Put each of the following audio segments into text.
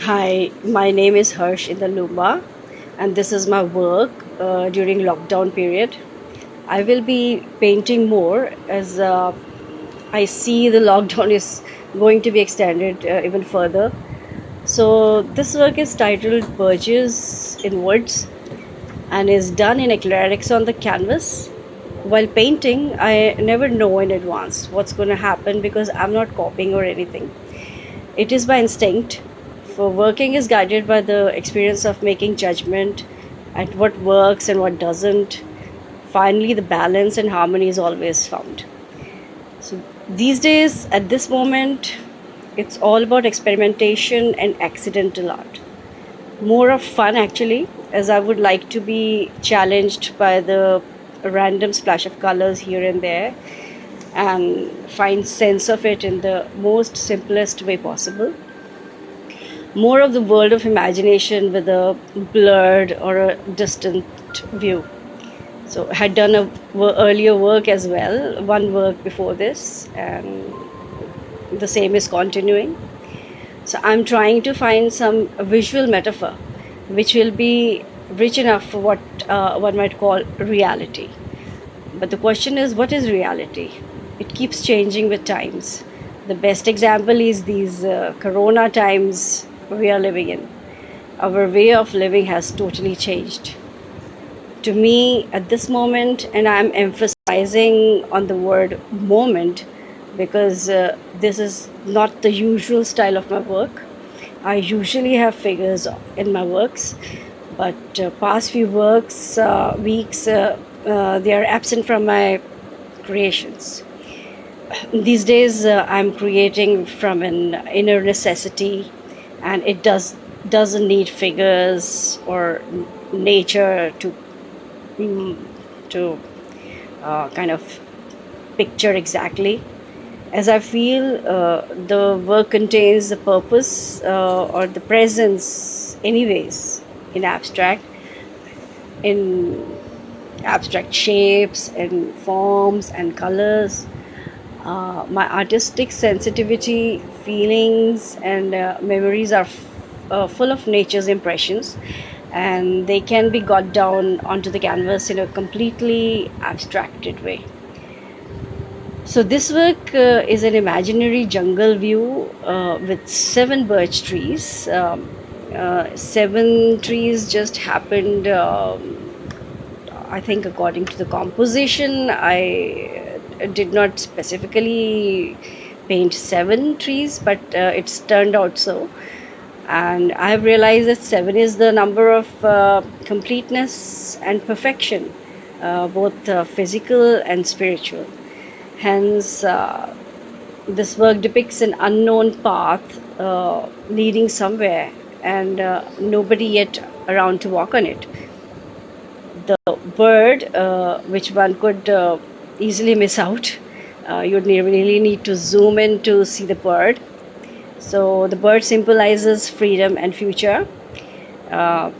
Hi, my name is Harsh in the Lumba, and this is my work during lockdown period. I will be painting more as I see the lockdown is going to be extended even further. So this work is titled Birches in Woods and is done in acrylics on the canvas. While painting, I never know in advance what's going to happen because I'm not copying or anything. It is by instinct. For working is guided by the experience of making judgment at what works and what doesn't. Finally, the balance and harmony is always found. So these days, at this moment, it's all about experimentation and accidental art. More of fun actually, as I would like to be challenged by the random splash of colors here and there and find sense of it in the most simplest way possible. More of the world of imagination with a blurred or a distant view. So I had done a earlier work as well, one work before this, and the same is continuing. So I'm trying to find some visual metaphor which will be rich enough for what one might call reality. But the question is, what is reality? It keeps changing with times. The best example is these corona times we are living in. Our way of living has totally changed. To me, at this moment, and I'm emphasizing on the word moment because this is not the usual style of my work. I usually have figures in my works, but past few weeks, they are absent from my creations. These days, I'm creating from an inner necessity, and it doesn't need figures or nature mm, to kind of picture exactly. As I feel the work contains the purpose or the presence, anyways, in in abstract shapes and forms and colors. My artistic sensitivity, feelings, and memories are full of nature's impressions, and they can be got down onto the canvas in a completely abstracted way. So this work is an imaginary jungle view with seven birch trees. Seven trees just happened. I think according to the composition, I did not specifically paint seven trees, but it's turned out so. And I have realized that seven is the number of completeness and perfection, both physical and spiritual. Hence, this work depicts an unknown path leading somewhere, and nobody yet around to walk on it. The bird, which one could easily miss out, really need to zoom in to see the bird. So the bird symbolizes freedom and future. Uh,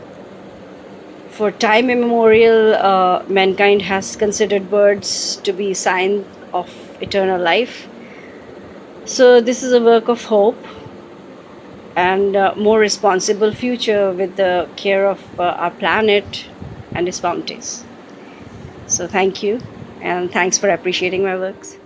for time immemorial, mankind has considered birds to be sign of eternal life. So this is a work of hope and more responsible future with the care of our planet and its bounties. So thank you, and thanks for appreciating my works.